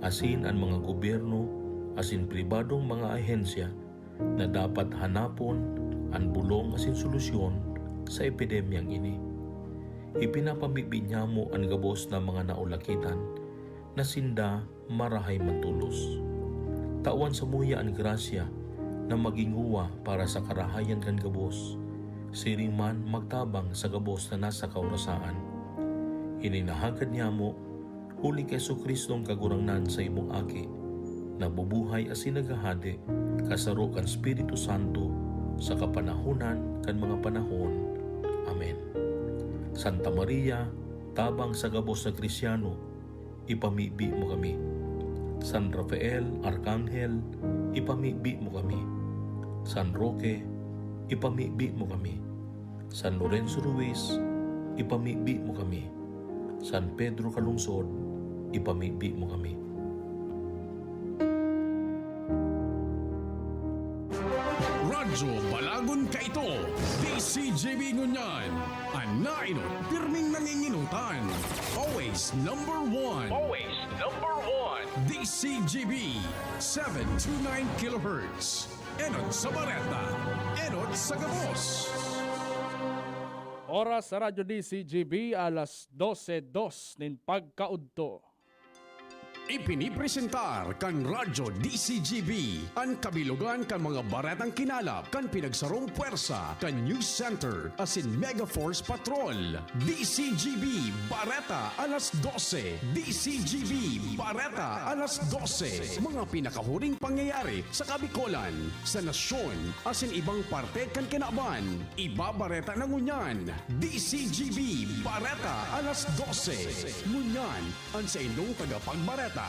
asin ang mga gobyerno, asin pribadong mga ahensya na dapat hanapon ang bulong asin solusyon sa epidemyang ini. Ipinapamibi niya mo ang gabos na mga naulakitan na sinda marahay mantulos. Tawan sa muya ang grasya na maging huwa para sa karahayan kan gabos, siring man magtabang sa gabos na nasa kaurasaan. Ininahagad niya mo, huli kay Kristong kagurangnan sa imong aki, na bubuhay asin nagahade, kasaro kan Espiritu Santo, sa kapanahunan kan mga panahon. Amen. Santa Maria, tabang sa gabos na Kristyano, ipamibi mo kami. San Rafael, Arkanghel, ipamibi mo kami. San Roque, ipamibi mo kami. San Lorenzo Ruiz, ipamibi mo kami. San Pedro Calungsod, ipamibi mo kami. Radyo Balagon ka ito, DCJB Ngunyan, anainot, pirming nanginginutan, always number one. Always number one. DCJB, 729 kHz. Enot sa Bareta, enot sa Gabos. Oras sa Radyo DCGB, alas 12:02 nin pagkaudto. Ipinipresentar kan Radyo DCGB ang kabilugan kan mga baretang kinalap kan pinagsarong puwersa kan News Center asin Mega Force Patrol. DCGB Bareta alas 12. DCGB Bareta alas 12. Mga pinakahuring pangyayari sa Kabikolan, sa nasyon asin ibang parte kan kinaban. Iba Bareta ng Ngunyan. DCGB Bareta alas 12. Ngunyan ang sa inyong tagapagbareta.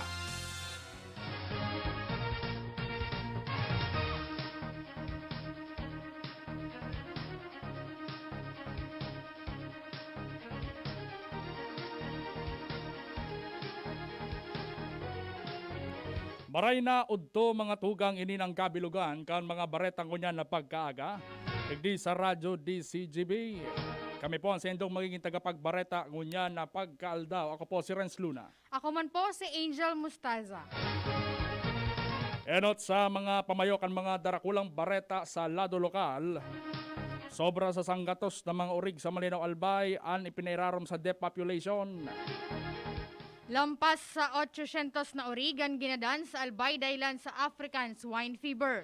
Maray na udto mga tugang ini ng kabilugan kan mga baretang kunyan na pagkaaga. Igdi sa Radyo DCGB. Kami po ang sendong magiging tagapagbareta ngunyan na pagkaaldaw. Ako po si Renz. Ako man po si Angel Mustaza. Enot sa mga pamayokan mga darakulang bareta sa lado lokal. Sobra sa sanggatos na mga urig sa Malinaw Albay ang ipinairarom sa depopulation. Lampas sa 800 na origan ginadan sa Albay dahilan sa African swine fever.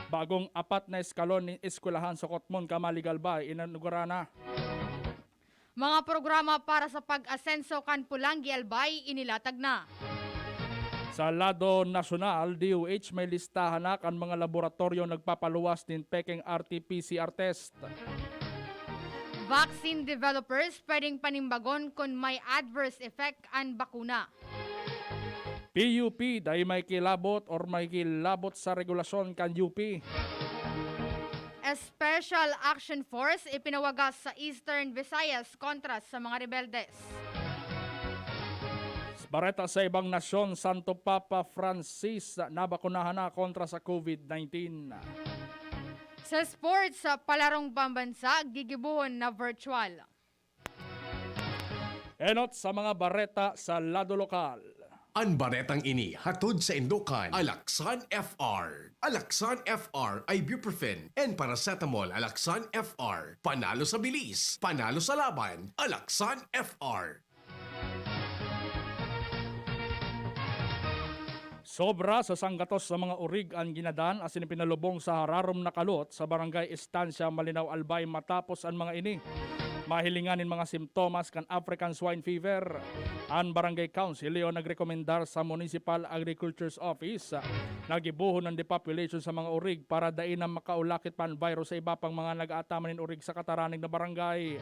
Bagong 4 na eskalon ni eskwelahan sa Kotmon, Kamalig Albay, inanugura na. Mga programa para sa pag-asenso kan Pulangi Albay inilatag na. Sa lado nasyonal, DOH may listahan na kan mga laboratorio nagpapaluwas din peking RT-PCR test. Vaccine developers pwedeng panimbagon kung may adverse effect ang bakuna. PUP dahil may kilabot or may kilabot sa regulasyon kan UP. A Special Action Force ipinawagas sa Eastern Visayas kontra sa mga rebeldes. Bareta sa ibang nasyon, Santo Papa Francis nabakunahan na kontra sa COVID-19. Sa sports, sa palarong pambansa, gigibuhon na virtual. Enot sa mga bareta sa lado lokal. Ang baretang ini hatod sa Indokan, Alaksan FR. Alaksan FR ay ibuprofen and paracetamol. Alaksan FR. Panalo sa bilis, panalo sa laban. Alaksan FR. Sobra sa sanggatos sa mga urig ang ginadan asin pinalubong sa hararom na kalot sa barangay Estancia Malinaw Albay matapos ang mga ini. Mahilinganin mga simptomas kan African swine fever. Ang barangay council yung nagrekomendar sa Municipal Agriculture's Office nagibuhon ng depopulation sa mga urig para dain na makaulakit pan virus sa iba pang mga nag-aatamanin urig sa kataraning na barangay.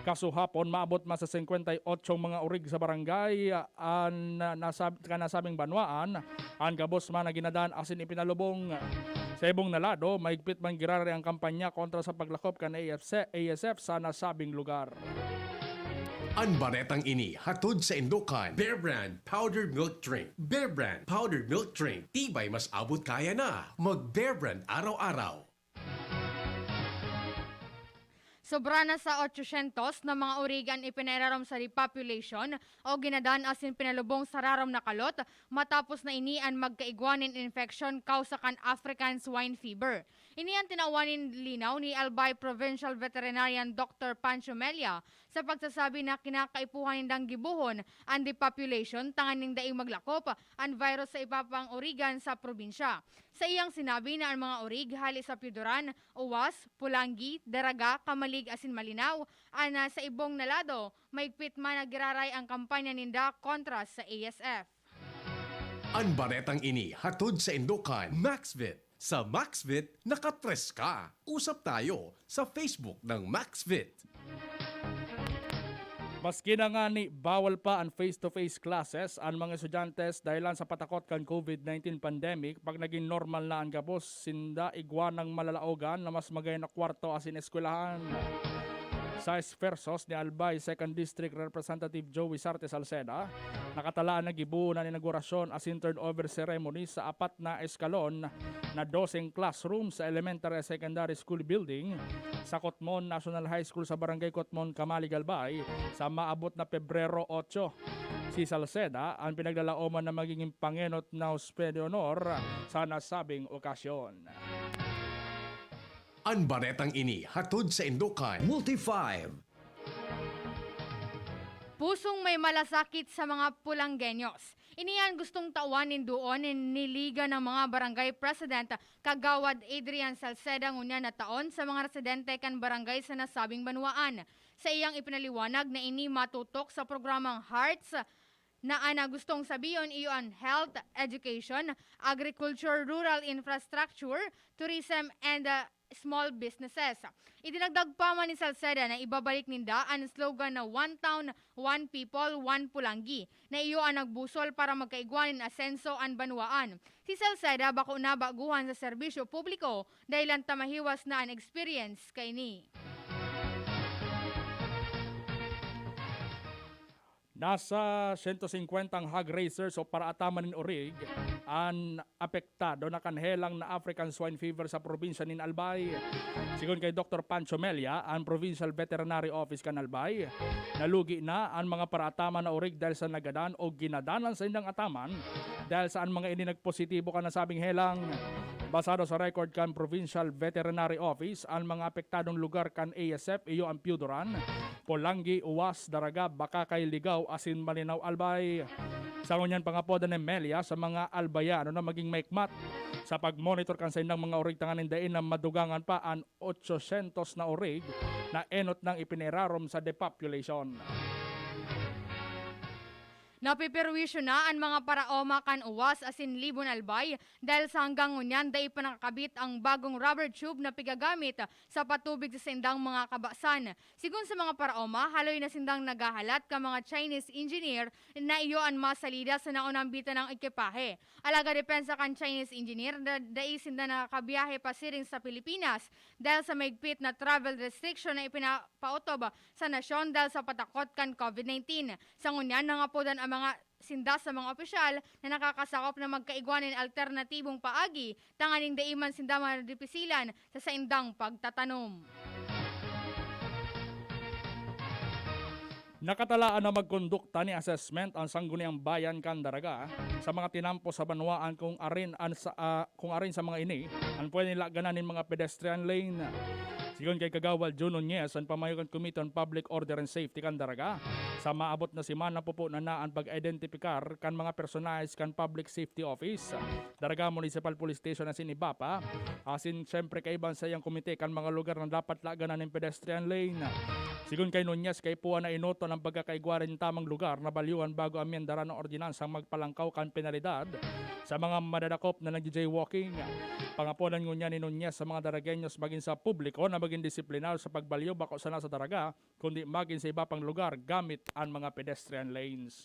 Kasuhapon, maabot mas sa 58 mga urig sa barangay ang nasabing banwaan. Ang gabos man na ginadaan asin ipinalubong. Sa ibong nalado, maigpit man girari ang kampanya kontra sa paglakop kan ASF sa nasabing lugar. Ang baretang ini hatod sa Indokan, Bear Brand Powdered Milk Drink. Bear Brand Powdered Milk Drink. Tibay mas abot kaya na. Mag Bear Brand araw-araw. Sobra na sa 800 na mga urigan ipinararom sa repopulation o ginadan asin pinalubong sa rarom na kalot matapos na inian magkaigwanin infection kausa kan African swine fever. Inian tinawanin linaw ni Albay Provincial Veterinarian Dr. Pancho Melia sa pagsasabi na kinakaipuhan nindang gibuhon ang depopulation tanganing daing maglakop ang virus sa ipapang urigan sa probinsya. Sa iyang sinabi na ang mga urig hali sa Piudoran, Uwas, Pulangi, Daraga, Kamalig asin Malinaw, ana sa ibong nalado, maigpit man nagiraray ang kampanya ninda kontra sa ASF. Ang baretang ini hatod sa Indukan Maxvit. Sa Maxvit, nakatres ka. Usap tayo sa Facebook ng Maxvit. Maski na nga ni bawal pa ang face-to-face classes ang mga estudyantes dahilan sa patakot kan COVID-19 pandemic, pag naging normal na ang gabos, sinda igwanang malalaogan na mas magay na kwarto asin eskwelahan. Sa esfersos ni Albay 2nd District Representative Joey Sarte Salceda, nakatalaan na gibuo na inaugurasyon asin turnover ceremony sa 4 na eskalon na 12 classroom sa elementary secondary school building sa Kotmon National High School sa Barangay Kotmon, Kamalig, Albay sa maabot na Pebrero 8. Si Salceda ang pinaglalaoman na magiging pangenot na Hospede Honor sa nasabing okasyon. Ang baretang ini hatod sa Indukan Multi-5. Pusong may malasakit sa mga Pulanggenyos. Iniyan gustong tawanin doon ni Liga ng mga Barangay President Kagawad Adrian Salceda ngunya na taon sa mga residente kan barangay sa nasabing banwaan. Sa iyang ipinaliwanag na ini matutok sa programang Hearts na ana gustong sabiyon iyon health, education, agriculture, rural infrastructure, tourism, and small businesses. Idinagdag pa man ni Salceda na ibabalik ninda ang slogan na One Town, One People, One Pulangi na iyo ang nagbusol para magkaigwanin asenso ang banwaan. Si Salceda bako na baguhan sa serbisyo publiko dahil ang tamahiwas na ang experience kay ni. Nasa 150 hog racers o paraataman ng Orig ang apektado na kanhelang na African swine fever sa probinsya ng Albay. Sigon kay Dr. Pancho Melia, ang Provincial Veterinary Office kan Albay, nalugi na ang mga paraataman na Orig dahil sa nagadan o ginadanan sa indang ataman dahil saan mga ini nagpositibo ka na sabing helang. Basado sa record kan Provincial Veterinary Office, ang mga apektadong lugar kan ASF iyo ang Piudoran, Pulangi, Uwas, Daraga, Bakakay, Ligaw, asin Malinaw, Albay. Sa ngunyan pangapodan ng Melia sa mga Albayano na maging maikmat sa pagmonitor kan sa indang mga orig tanganin dain na madugangan pa ang 800 na orig na enot ng ipinerarom sa depopulation. Napiperwisyo na ang mga paraoma kan Uwas asin Libon Albay dahil sa hanggang ngunyan dahil pa nakakabit ang bagong rubber tube na pigagamit sa patubig sa sindang mga kabasan. Sigun sa mga paraoma, haloy na sindang nagahalat ka mga Chinese engineer na iyo ang masalida sa naunang bita ng ekipahe. Alaga depensa kan Chinese engineer na dahil sinda nakakabiyahe pa siring sa Pilipinas dahil sa maigpit na travel restriction na ipinapautob sa nasyon dahil sa patakot kan COVID-19. Sa ngunyan, nangapodan ang mga sinda sa mga opisyal na nakakasakop na magkaigwanin alternatibong paagi tanganing daiman sinda madipisilan sa saindang pagtatanom. Nakatalaan na magkondukta ni assessment ang sangguniang bayan kan Daraga sa mga tinampo sa banwaan kung arin sa mga ini ang pwede nila gananin mga pedestrian lane. Sigon kay Kagawad June Nunez, ang Pamayagan Committee on Public Order and Safety kan Daraga, sa maabot na simana po na naan pag-identifikar kan mga personalis kan Public Safety Office, Daraga Municipal Police Station na sinibapa, asin siyempre kaiban sa iyang komite kan mga lugar na dapat laganan ng pedestrian lane. Sigon kay Nunez, kay puwa na inoto ng pagkakaigwarin tamang lugar na balyuan bago amyendara ng ordinansang magpalangkaw kan penalidad sa mga madadakop na nag-jaywalking. Pangaponan ngunya ni Nunez sa mga Daragenyos maging sa publiko na maging disiplinar sa pagbalyo bako sana sa Daraga, kundi maging sa iba pang lugar gamit ang mga pedestrian lanes.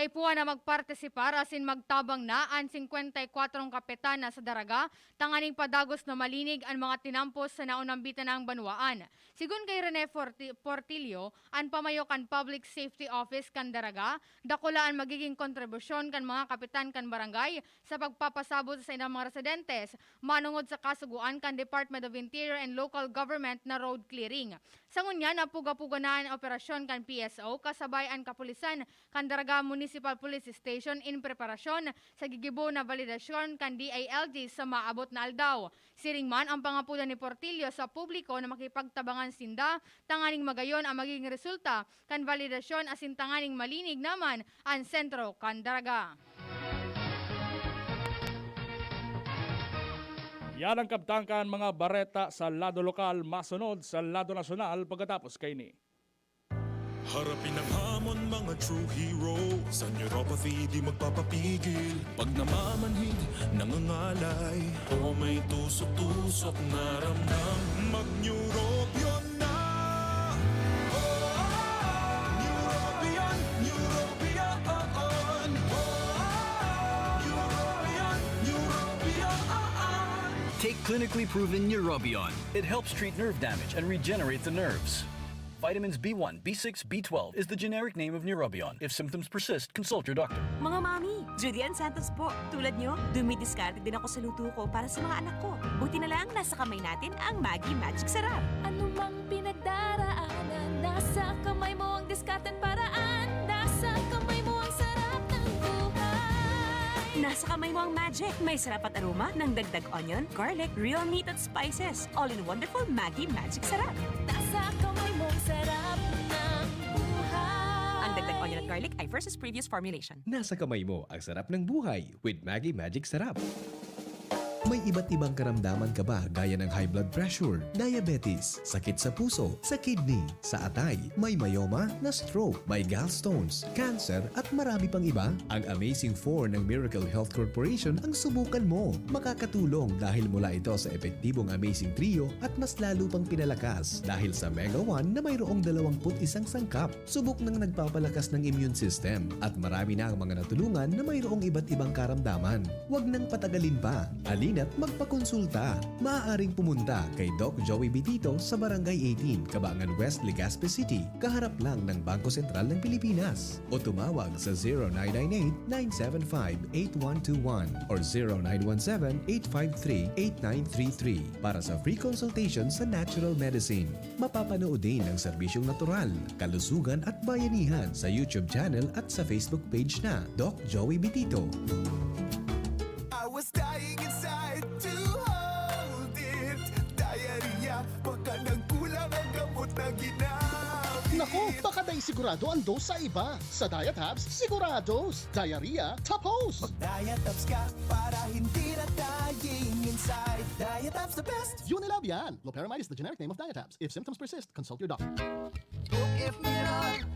Kay puwa na magpartisipar asin magtabang na ang 54 kapitan na sa daraga, tanganing padagos na malinig ang mga tinampos sa naunang bitanang banwaan. Sigun kay Rene Portillo, ang pamayo kan Public Safety Office kan daraga, dakula ang magiging kontribusyon kan mga kapitan kan barangay sa pagpapasabot sa ilang mga residentes, manungod sa kasuguan kan Department of Interior and Local Government na road clearing. Sa ngunya, napuga-puga na ang operasyon kan PSO kasabay ang kapulisan kan Daraga Municipal Police Station in preparasyon sa gigibo na validasyon kan DILG sa maabot na aldaw. Siring man ang pangapulan ni Portillo sa publiko na makipagtabangan sinda, tanganing magayon ang magiging resulta kan validasyon asin tanganing malinig naman ang sentro kan Daraga. Yan ang kabtangkan mga bareta sa lado lokal, masunod sa lado nasyonal pagkatapos kay ni. Harapin ang hamon mga true hero. Sa neuropathy di magpapapigil. Pag namamanhid, nangangalay, o may tusok-tusok na ramdam, mag-neurobion na. Neurobion, neurobion. Neurobion, neurobion. Take clinically proven Neurobion. It helps treat nerve damage and regenerate the nerves. Vitamins B1, B6, B12 is the generic name of Neurobion. If symptoms persist, consult your doctor. Mga mami, Julian Santos po. Tulad nyo, dumidiskarte din ako sa luto ko para sa mga anak ko. Buti na lang nasa kamay natin ang Maggi Magic Sarap. Ano mang pinagdaraanan, nasa kamay mo ang diskarteng paraan. Nasa kamay mo ang sarap ng buhay. Nasa kamay mo ang magic. May sarap at aroma ng dagdag onion, garlic, real meat at spices. All in wonderful Maggi Magic Sarap. Nasa kamay mo ang sarap ng buhay. Ang dagdag onion at garlic ay versus previous formulation. Nasa kamay mo ang sarap ng buhay with Maggi Magic Sarap. May iba't ibang karamdaman ka ba gaya ng high blood pressure, diabetes, sakit sa puso, sa kidney, sa atay, may myoma na stroke, may gallstones, cancer at marami pang iba? Ang Amazing 4 ng Miracle Health Corporation ang subukan mo. Makakatulong dahil mula ito sa epektibong Amazing Trio at mas lalo pang pinalakas dahil sa Mega 1 na mayroong 21 sangkap. Subok ng nagpapalakas ng immune system at marami na ang mga natulungan na mayroong iba't ibang karamdaman. Huwag nang patagalin pa. At magpakonsulta. Maaaring pumunta kay Doc Joey Bitito sa Barangay 18, Cabangan West, Legazpi City, kaharap lang ng Bangko Sentral ng Pilipinas. O tumawag sa 0998-975-8121 or 0917-853-8933 para sa free consultation sa natural medicine. Mapapanood din ang serbisyong natural, kalusugan at bayanihan sa YouTube channel at sa Facebook page na Doc Joey Bitito. I was dying inside to hold it. Diarrhea, baka nagkulang ang gamot na ginamit. Naku, baka dahil sigurado ang dose sa iba. Sa Diet Hubs, sigurados. Diarrhea, tapos. Mag-diet ups ka para hindi na dying inside. Diet ups the best. Unilab yan. Loperamide is the generic name of Diet Hubs. If symptoms persist, consult your doctor.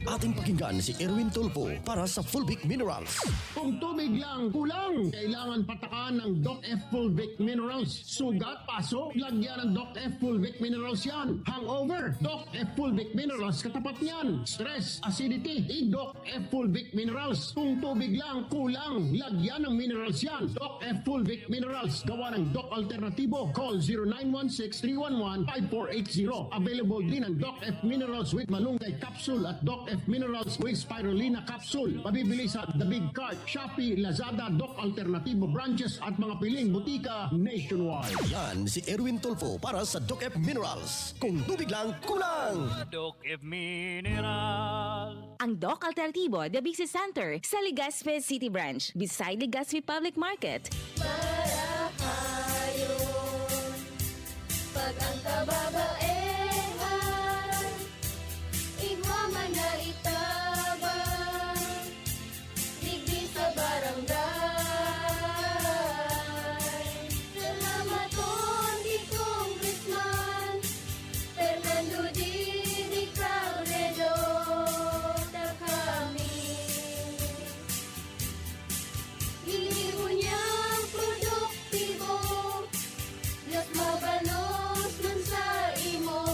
Ating pakinggan si Erwin Tulfo para sa Fulvic Minerals. Kung tubig lang kulang, kailangan patakan ng Doc F Fulvic Minerals. Sugat, paso, lagyan ng Doc F Fulvic Minerals yan. Hangover, Doc F Fulvic Minerals katapat niyan. Stress, acidity, Doc F Fulvic Minerals. Kung tubig lang kulang, lagyan ng minerals yan. Doc F Fulvic Minerals. Gawa ng Doc Alternatibo. Call 0916-311-5480. Available din ang Doc F Minerals with Malunggay Capsule at Doc F Minerals with Spirulina Capsule. Mabibili sa The Big Cart, Shopee, Lazada, Doc Alternativo branches at mga piling butika nationwide. Yan si Erwin Tulfo para sa Doc F Minerals. Kung tubig lang kulang. Doc F Mineral. Ang Doc Alternativo, The Bixi Center sa Legazpi City Branch, beside Legazpi Public Market. Marahayon, pag ang kababaehan, igwaman na itabang, digdi sa barangay. Salamat on di Congressman Fernando Dini Cabredo na kami. Iniho niyang produktibo, Diyos mabalos man sa imo.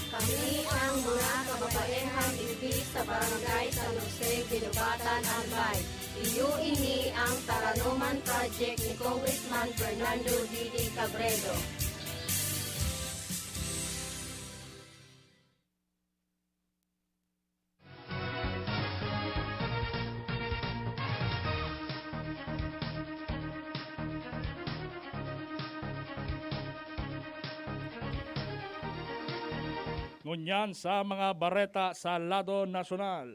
Kami ang mga kababayan. mabaenhang ibi sa barangay San Jose, Bilugatan, Albay. Iyo ini ang Taranuman Project ni Congressman Fernando Didi Cabredo. Ngunyan sa mga bareta sa lado nasyonal.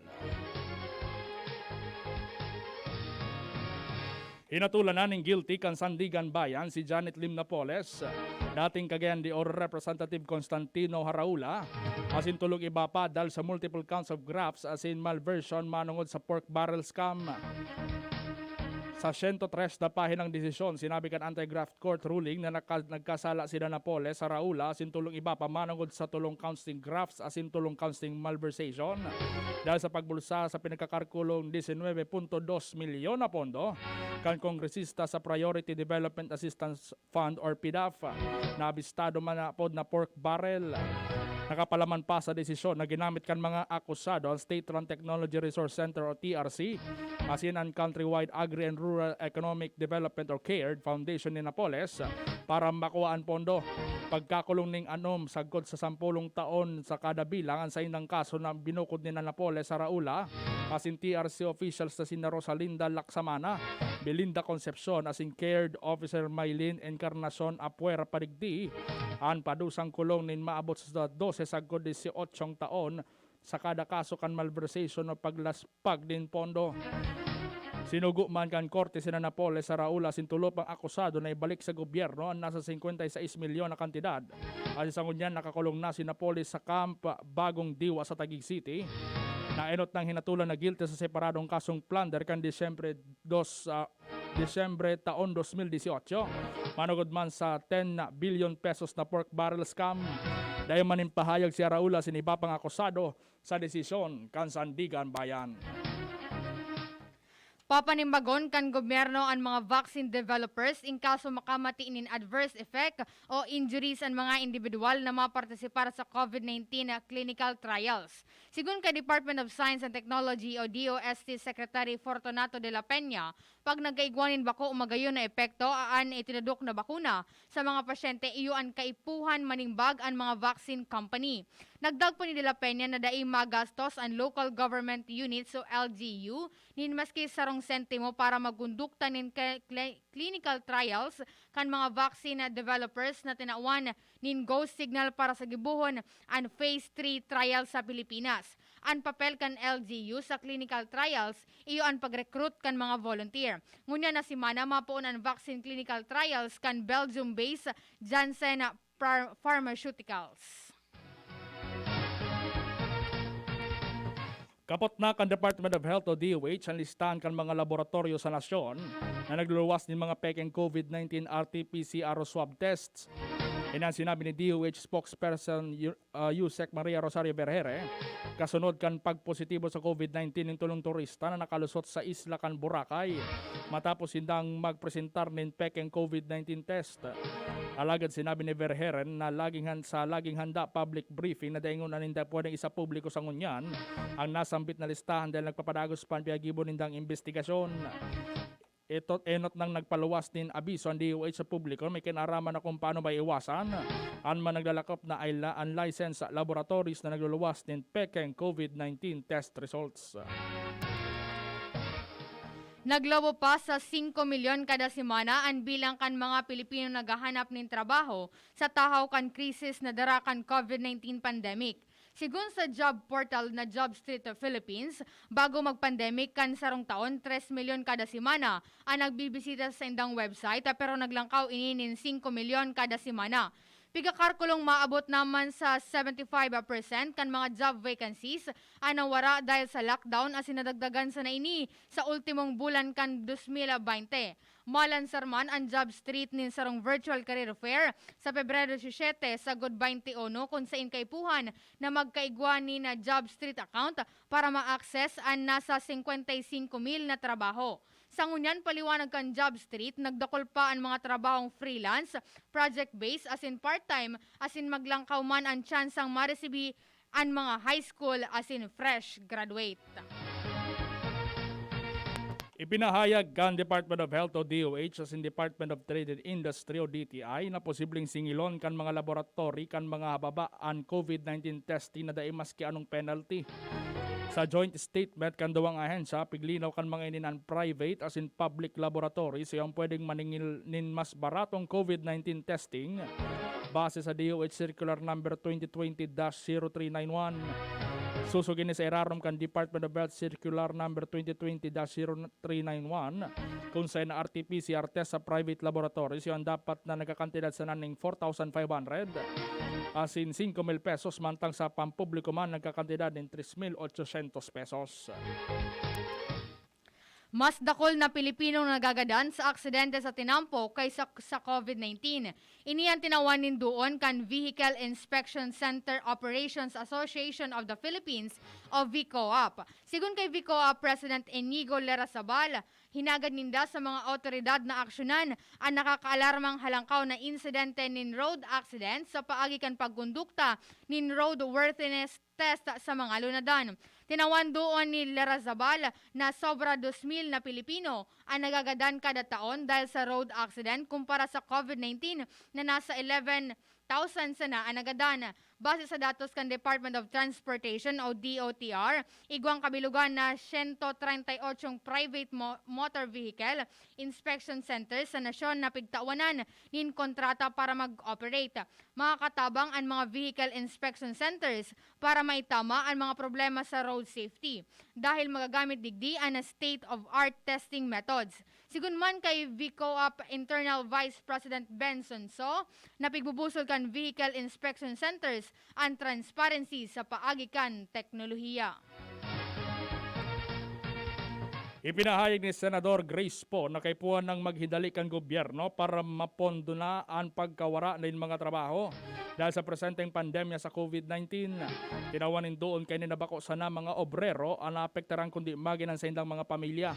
Hinatulan na ng guilty kan Sandigan Bayan si Janet Lim Napoles, dating Cagayan de Oro Representative Constantino Haraula, asin tulog iba pa dahil sa multiple counts of grafts asin malversion manungod sa pork barrel scam. Sa 103 na pahinang desisyon, sinabi kan anti-graft court ruling na nagkasala sila Napoles sa Raula asin tulong iba pa manungod sa tulong counting grafts asin tulong counting malversation dahil sa pagbulsa sa pinagkakarkulong 19.2 milyon na pondo kan kongresista sa Priority Development Assistance Fund or PDAF na abistado man na pod na pork barrel. Nakapalaman pa sa desisyon na ginamit kan mga akusado ang State-Run Technology Resource Center o TRC asin ang Countrywide Agri and Rural Economic Development or CARED Foundation ni Napoles para makuhaan pondo. Pagkakulong ning anom sagkod sa 10 taon sa kada bilang ang sainang kaso na binukod ni Napoles sa Raula asin TRC officials na sina Rosalinda Laksamana, Belinda Concepcion asin CARED Officer Maylin Encarnacion Apuera Padigdi ang padusang kulong nin maabot sa 12 sagkod 18 taon sa kada kaso kan malversation o paglaspag din pondo. Sinugo man kan korte sina Napoles sa Raula sintulop ang akusado na ibalik sa gobyerno ang nasa 56 milyon na kantidad. At sa ngunyan nakakulong na si Napoles sa Camp Bagong Diwa sa Taguig City. Naenot ng hinatulan na guilty sa separadong kasong plunder kan Disyembre taon 2018. Manugod man sa 10 billion pesos na pork barrel scam. Dahil manimpahayag si Raula siniba pang akusado sa desisyon kan Sandigan Bayan. Papanimbagon kan gobyerno ang mga vaccine developers in kaso makamati in adverse effect o injuries ang mga individual na mapartisipar sa COVID-19 na clinical trials. Sigun kay Department of Science and Technology o DOST Secretary Fortunato de la Peña, pag nagkaigwanin bako o magayon na epekto aan itinadok na bakuna sa mga pasyente iyo ang kaipuhan manimbag ang mga vaccine company. Nagdag po ni De La Peña na dai magastos ang local government units o LGU nin maski sarong sentimo para magkondukta nin clinical trials kan mga vaccine developers na tinawan nin go signal para sa gibuhon ang phase 3 trial sa Pilipinas. Ang papel kan LGU sa clinical trials iyo ang pag-recruit kan mga volunteer. Ngunya na si Mana mapuon ang vaccine clinical trials kan Belgium-based Janssen Pharmaceuticals. Kapot na kan Department of Health o DOH ang listahan kan mga laboratorio sa nasyon na nagluluwas ng mga peking COVID-19 RT-PCR o swab tests. Yan ang sinabi ni DOH spokesperson Yusek Maria Rosario Berhere, kasunod kan pagpositibo sa COVID-19 ng tulong turista na nakalusot sa isla kan Boracay matapos hindang magpresentar ng peking COVID-19 test. Alagad sinabi ni Verheren na laging handa public briefing na daingon na ninda pwedeng isa publiko sa ngunyan ang nasambit na listahan dahil nagpapadagos pa ang piagibo nindang investigasyon. Ito enot nang nagpaluwas din abiso ang DOH sa publiko may kinaraman na kung paano may iwasan ang managlalakop na unlicensed laboratories na nagluluwas din peking COVID-19 test results. Naglobo pa sa 5 milyon kada semana ang bilang kan mga Pilipino naghahanap ng trabaho sa tahaw kan krisis na dara kan COVID-19 pandemic. Sigun sa job portal na Job Street of Philippines, bago mag-pandemic kan sarong taon, 3 milyon kada semana ang nagbibisita sa indang website pero naglangkaw ininin 5 milyon kada semana. Pigakarkulong maabot naman sa 75% kan mga job vacancies ang wara dahil sa lockdown as sinadagdagan sa naini sa ultimong bulan kan 2020. Malansar man ang Job Street nin sarong virtual career fair sa Pebrero 17 sa God 21 kung sa inkaipuhan na magkaigwa ni na Job Street account para ma-access ang nasa 55,000 na trabaho. Sa ngunyan, paliwanag kan Job Street, nagdakol pa ang mga trabahong freelance, project-based as in part-time, as in maglangkaw man ang tsansang maresibi ang mga high school as in fresh graduate. Ipinahayag kan Department of Health o DOH as in Department of Trade and Industry o DTI na posibleng singilon kan mga laboratory kan mga hababaan COVID-19 testing na daay maski anong penalty. Sa joint statement kan duwang ahensya, piglinaw kan mga ininan private as in public laboratories yung pwedeng maningil nin mas baratong COVID-19 testing base sa DOH Circular Number 2020-0391. Susugin ni sa irarom kan Department of Health Circular Number 2020-0391 kung sa na RT-PCR test sa private laboratories yung dapat na nagkakantidad sa naning 4,500 as in 5,000 pesos mantang sa pampubliko man nagkakantidad ng 3,800 pesos. Mas dakol na Pilipinong nagagadan sa aksidente sa tinampo kaysa sa COVID-19. Iniyan tinawanin doon kan Vehicle Inspection Center Operations Association of the Philippines o VCOAP. Sigun kay VCOAP President Inigo Larrazabal, hinagad ninda sa mga otoridad na aksyonan ang nakakaalarmang halangkaw na insidente nin road accident sa paagi kan pagkondukta nin roadworthiness test sa mga lunadan. Tinawan doon ni Larrazabal na sobra 2,000 na Pilipino ang nagagadan kada taon dahil sa road accident kumpara sa COVID-19 na nasa 11,000 sana ang nagadan. Base sa datos kan Department of Transportation o DOTR, igwang kabilugan na 138 private motor vehicle inspection centers sa nasyon na pigtawanan nin kontrata para mag-operate. Makakatabang ang mga vehicle inspection centers para maitama ang mga problema sa road safety dahil magagamit digdi ang state-of-art testing methods. Sigun man kay VCOAP Internal Vice President Benson So, napigbubusol kan vehicle inspection centers ang transparency sa paagi kan teknolohiya. Ipinahayag ni Senador Grace Po na kaipuan ng maghidali kan gobyerno para mapondo na ang pagkawara ng mga trabaho dahil sa presenteng pandemya sa COVID-19. Tinawanin doon kay ninabako sana mga obrero ang naapektaran kundi maginan sa indang mga pamilya.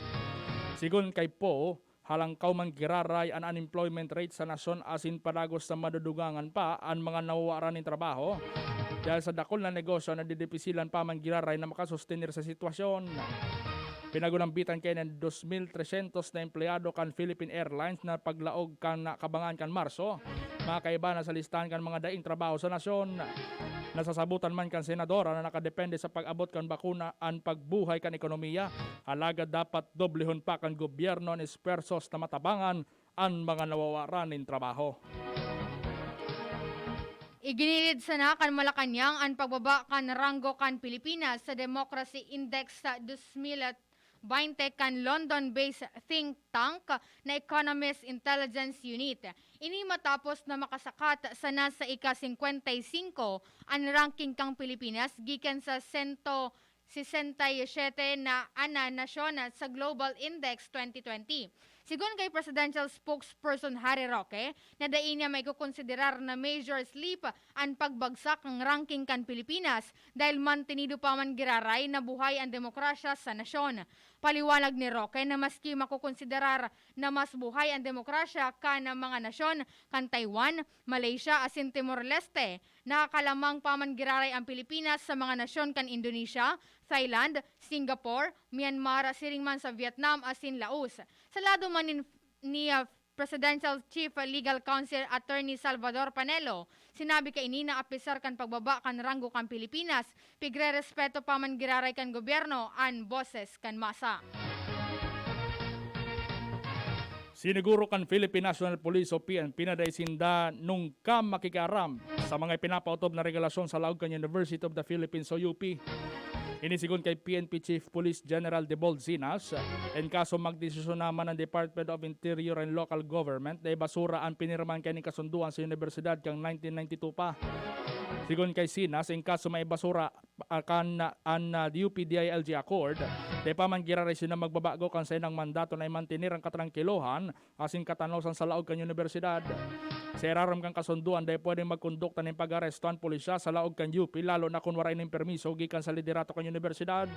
Sigun kay Po, halangkaw man giraray ang unemployment rate sa nasyon asin padagos sa madudugangan pa ang mga nawawaran ng trabaho dahil sa dakol na negosyo na didipisilan pa man giraray na makasustenir sa sitwasyon. Pinagunambitan kay ng 2,300 na empleyado kan Philippine Airlines na paglaog kan kabangan kan Marso, makaiba na sa listahan kan mga daing trabaho sa nasyon. Nasasabutan man kan senadora na nakadepende sa pag-abot kan bakuna ang pagbuhay kan ekonomiya, halaga dapat doblehon pa kan gobyerno ng espersos na matabangan ang mga nawawaran ng trabaho. Iginilid sana kan Malacanang ang pagbaba kan ranggo kan Pilipinas sa Democracy Index sa 2020 kan London-based think tank na Economist Intelligence Unit. Ini matapos na makasakat sa nasa ika-55 ang ranking kang Pilipinas gikan sa 167 na ana nasyon sa Global Index 2020. Sigun kay Presidential Spokesperson Harry Roque, na dain niya may kukonsiderar na major slip ang pagbagsak ng ranking kan Pilipinas dahil mantenido pa man giraray na buhay ang demokrasya sa nasyon. Paliwanag ni Roque na maski makukonsiderar na mas buhay ang demokrasya ka ng mga nasyon kan Taiwan, Malaysia asin Timor-Leste, nakakalamang pa man giraray ang Pilipinas sa mga nasyon kan Indonesia, Thailand, Singapore, Myanmar, siring man sa Vietnam asin Laos. Sa lado man ni Presidential Chief Legal Counsel Attorney Salvador Panelo, sinabi kay ini na apisar kan pagbaba kan ranggo kan Pilipinas, pigre-respeto pa man giraray kan gobyerno an boses kan masa. Siniguro kan Philippine National Police o PNP na sinda nung makikaram sa mga pinapautob na regulasyon sa laog kan University of the Philippines o UP. Inisigon kay PNP Chief Police General De Bolzinas, en kaso magdesisyon naman ng Department of Interior and Local Government na ibasura ang pinirman kay kasunduan sa universidad kang 1992 pa. Sigon kay Sinas, en kaso may basura kan an UPDILG Accord, di pa man giraresyon na magbabago kan sa inang mandato na imantinir ang katrangkilohan asin katanosan sa laog kan universidad. Sa iraram kang kasunduan, di pwedeng magkondukta ng pag-arestuan pulisya sa laog kan UP, lalo na kung waray ng permiso gikan sa liderato kan universidad.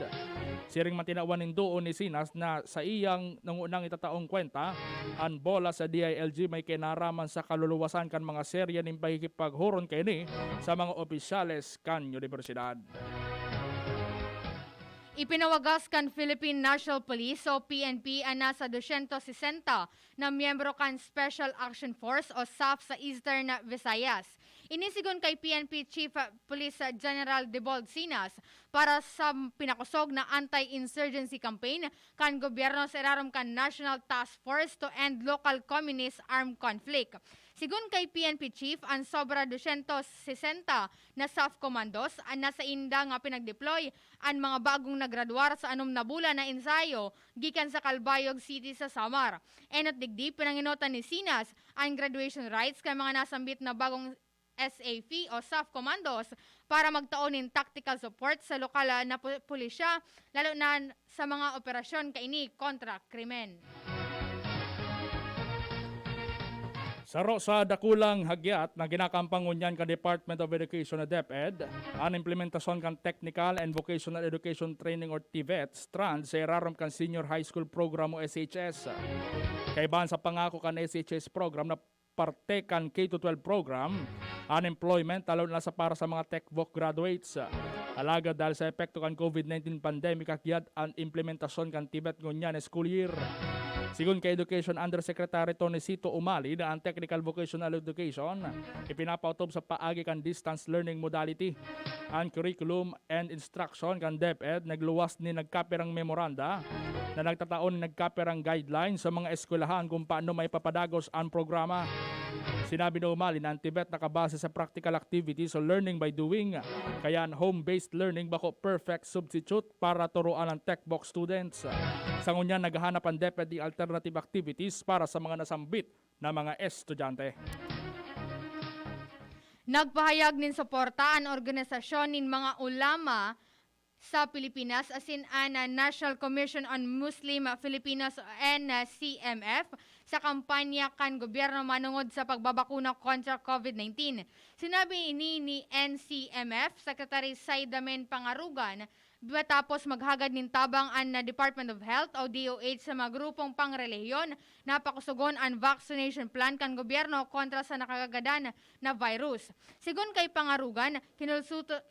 Siring matinawan ng doon ni Sinas na sa iyang nangunang itataong kwenta, ang bola sa DILG may kinaraman sa kaluluwasan kan mga serya ng pagkikipaghuron kini sa mga opisyales kan universidad. Ipinawagas kan Philippine National Police o PNP ang nasa 260 na miyembro kan Special Action Force o SAF sa Eastern Visayas. Inisigon kay PNP Chief Police General Debold Sinas para sa pinakusog na anti-insurgency campaign kan gobyerno sa irarom kan National Task Force to End Local Communist Armed Conflict. Sigun kay PNP Chief, ang sobra 260 na SAF commandos ang nasa inda nga pinagdeploy ang mga bagong nagraduar sa 6 na bulan na ensayo gikan sa Calbayog City sa Samar. Enot digdi, pinanginotan ni Sinas ang graduation rights kay mga nasambit na bagong SAF o SAF commandos para magtaon ng tactical support sa lokal na pulisya, lalo na sa mga operasyon kaini kontra krimen. Saro sa dakulang hagyat na ginakampangunyan ka Department of Education na DepEd, ang implementasyon kan Technical and Vocational Education Training or TVET strand sa irarom kan Senior High School Program o SHS. Kaibahan sa pangako kan SHS program na parte kan K-12 program, unemployment lalo na sa para sa mga TechVoc graduates. Alaga dahil sa epekto kan COVID-19 pandemic hagyat ang implementasyon kan TVET ngunyan school year. Sigun kay Education Undersecretary Tony Cito Umali na ang Technical Vocational Education ipinapautob sa paagi kan distance learning modality. Ang curriculum and instruction kan DepEd nagluwas ni nagkapirang memoranda na nagtataon ni nagkapirang guidelines sa mga eskwelahan kung paano may papadagos ang programa. Sinabi na Umali na ang TVET nakabase sa practical activities o learning by doing, kaya ang home-based learning bako perfect substitute para turuan ng TechVoc students. Sa ngunyan naghahanap ang DepEd ng alternative activities para sa mga nasambit na mga estudyante. Nagpahayag nin suporta ang organisasyon nin mga ulama sa Pilipinas asin ang National Commission on Muslim Filipinos o NCMF sa kampanya kan gobyerno manungod sa pagbabakuna kontra COVID-19. Sinabi ni NCMF Secretary Saidamen Pangarugan matapos maghagad nin tabang ang Department of Health o DOH sa mga grupong pangrelihiyon na pakusugon ang vaccination plan kan gobyerno kontra sa nakagagadan na virus. Sigun kay Pangarugan,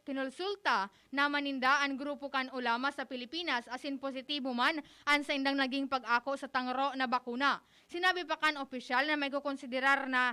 kinulsulta na maninda ang grupo kan ulama sa Pilipinas asin positibo man ang sa indang naging pag-ako sa tangro na bakuna. Sinabi pa kan opisyal na may kukonsiderar na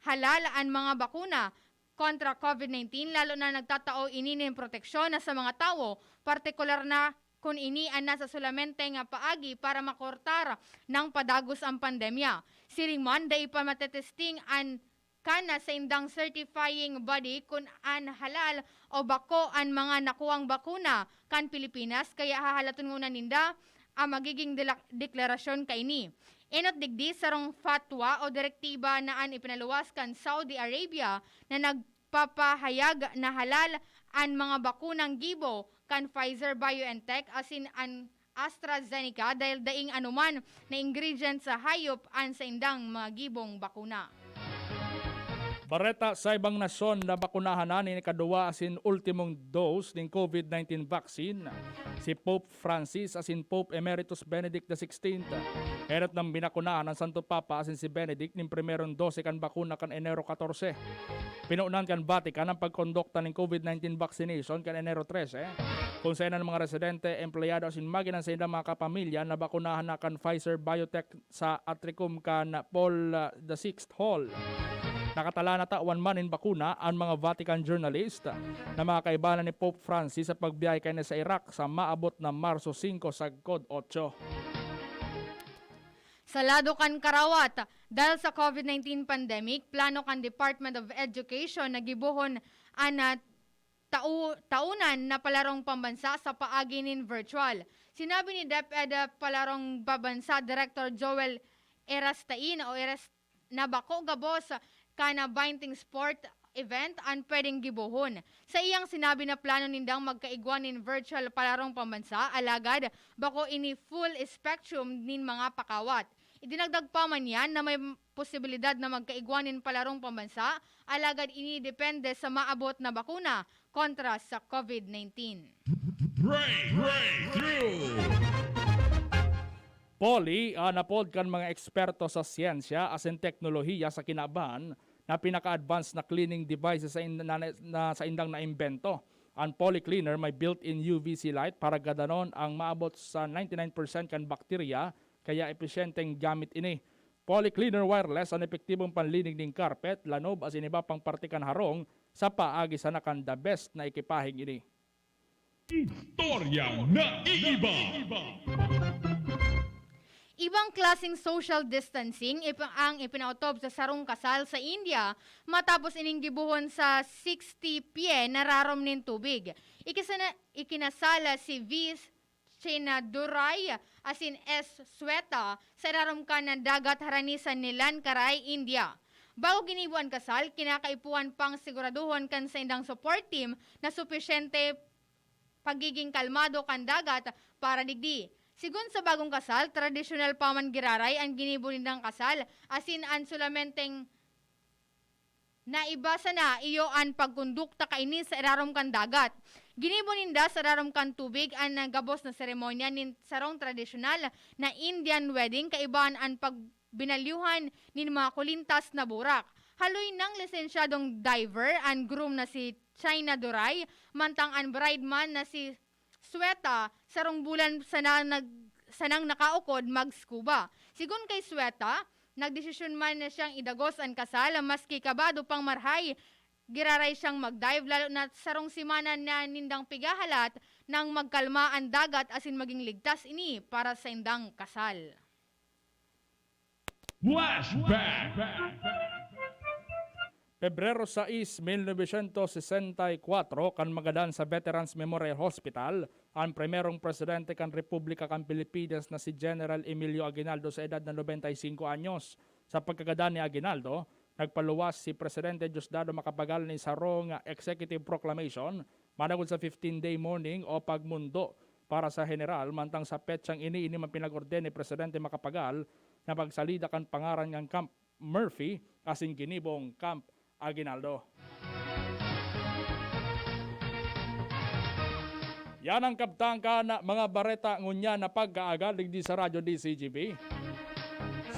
halal ang mga bakuna kontra COVID-19 lalo na nagtatao ini ng proteksyon na sa mga tao, partikular na kung ini ang nasa solamente nga paagi para makortar ng padagos ang pandemya. Siring man, day pa matetesting an kana sa indang certifying body kung an halal o bako an mga nakuwang bakuna kan Pilipinas, kaya hahalaton nguna ninda ang magiging deklarasyon kaini. Enot digdi sarong fatwa o direktiba na an ipinaluwas kan Saudi Arabia na nagpapahayag na halal ang mga bakunang gibo kan Pfizer BioNTech asin an AstraZeneca dahil daing anuman na ingredient sa hayop an sa indang mga gibong bakuna. Bareta sa ibang nasyon na bakunahan na ni kadua asin ultimong dose ng COVID-19 vaccine si Pope Francis asin Pope Emeritus Benedict XVI. Erot ng binakunahan ng Santo Papa asin si Benedict ng primerong dose kan bakuna kan Enero 14. Pinaunan kan Vatican ang pagkondukta ng COVID-19 vaccination kan Enero 13. Kung sa ng mga residente, empleyado asin maginan sa ilang mga kapamilya na bakunahan na kan Pfizer Biotech sa Atrium kan Paul VI Hall. Nakatala na tawan man in bakuna ang mga Vatican journalist na mga kaibanan ni Pope Francis sa pagbiyahe kanya sa Iraq sa maabot na Marso 5 sagkod 8. Sa lado kan Karawat, dahil sa COVID-19 pandemic, plano kan Department of Education na gibuhon ang taunan na palarong pambansa sa paaginin virtual. Sinabi ni DepEd Palarong Babansa Director Joel Erastain o na bako gabos kana 20 sport event ang pwedeng gibuhon. Sa iyang sinabi na plano nindang magkaigwan in virtual palarong pambansa, alagad bako ini full spectrum nin mga pakawat. Idinagdag pa man yan na may posibilidad na magkaigwanin palarong pambansa, alagad ini depende sa maabot na bakuna kontra sa COVID-19. Poli, napod kan mga eksperto sa siyensya asin teknolohiya sa kinaban na pinaka-advanced na cleaning devices sa indang naimbento. Ang Poly Cleaner may built-in UVC light para gadanon ang maabot sa 99% kan bakterya kaya epesyenteng gamit ini. Poly Cleaner wireless ang epektibong panlinig ng carpet, lanob as iniba pang partikan harong sa paagi sa nakan the best na ekipahing ini. Istoryang naiiba! Ibang klaseng social distancing ang ipinautob sa sarong kasal sa India matapos ining gibuhon sa 60 pie na rarom nin tubig. Ikinasala si V. Chinaduray asin S. Sweta sa rarom ka ng dagat haranisan ni Lankaray, India. Bago ginibuan kasal, kinakaipuan pang siguraduhon kan sa indang support team na supisyente pagiging kalmado kan dagat para digdi. Sigun sa bagong kasal, tradisyonal paman giraray ang ginibulin ng kasal, asin an sulamenteng naibasa na iyo an pagkondukta kaini sa irarom kan dagat. Ginibuninda sa irarom kan tubig ang gabos na seremonya nin sarong tradisyonal na Indian wedding kaibaan ang pagbinalyuhan nin mga kulintas na burak. Haloy ng lisensyadong diver ang groom na si China Duray, mantang ang brideman na si Sweta, sarong bulan sanang nakaukod mag-scuba. Sigun kay Sweta, nagdesisyon man na siyang idagos ang kasal, maski kabado pang marhay, giraray siyang mag-dive, lalo na sarong simana na nindang pigahalat nang magkalma ang dagat asin maging ligtas ini para sa indang kasal. Flashback! Pebrero 6, 1964, kan magadan sa Veterans Memorial Hospital, ang primerong presidente kan Republika kan Pilipinas na si General Emilio Aguinaldo sa edad na 95 anyos. Sa pagkagadan ni Aguinaldo, nagpaluwas si Presidente Diosdado Macapagal ni sarong executive proclamation managod sa 15-day mourning o pagmundo para sa general, mantang sa petsyang ini man pinag-orden ni Presidente Macapagal na pagsalida kan pangaran ng Camp Murphy asin ginibong Camp Aguinaldo. Yan ang kabtangka na mga bareta ngunya na pag-aagal di sa radyo DCGB.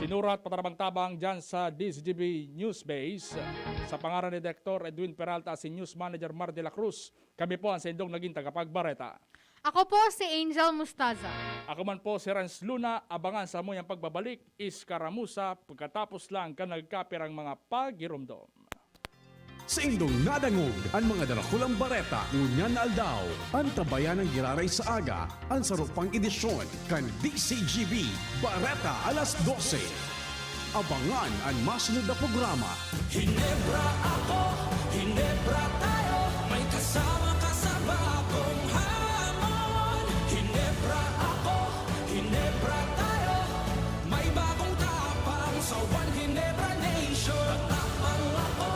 Sinurat patarabang-tabang dyan sa DCGB News Base sa pangaran ni Dr. Edwin Peralta si News Manager Mar de la Cruz. Kami po ang sendong naging tagapagbareta. Ako po si Angel Mustaza. Ako man po si Renz Luna. Abangan sa mo yung pagbabalik iskaramusa pagkatapos lang ka nagkapirang mga pagirumdom. Sa indong nadangog ang mga darakulang bareta ngunyan na aldaw. Ang tabayan ng giraray sa aga ang sarupang edisyon kan DCGB Bareta alas 12. Abangan ang masunod na programa. Hinebra ako, Hinebra tayo, may kasama ka sa bagong hamon. Hinebra ako, Hinebra tayo, may bagong tapang sa One Hinebra Nation. Matapang ako,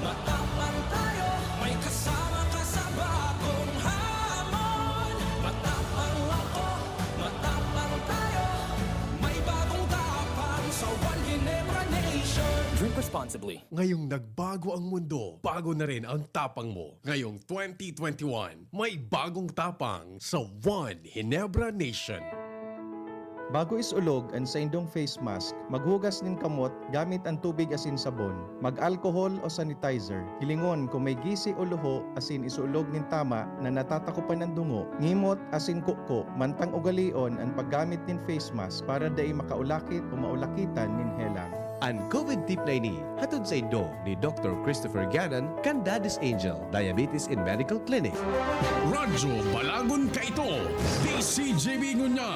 matapang tayo, may kasama ka sa bagong hamon. Matapang ako, matapang tayo, may bagong tapang sa One Hinebra Nation. Drink responsibly. Ngayong nagbago ang mundo, bago na rin ang tapang mo. Ngayong 2021, may bagong tapang sa One Hinebra Nation. Bago isulog ang sa indong face mask, maghugas nin kamot gamit ang tubig asin sabon. Mag-alcohol o sanitizer. Hilingon kung may gisi o luho asin isulog nin tama na natatakupan ng dungo. Ngimot asin kuko, mantang ugalion ang paggamit nin face mask para dai makaulakit o maulakitan nin helang. Ang COVID tip na ini, hatod sa indo ni Dr. Christopher Gannon, kan Daddy's Angel, Diabetes and Medical Clinic. Radyo Balagon ka ito. DCGB ngunyan.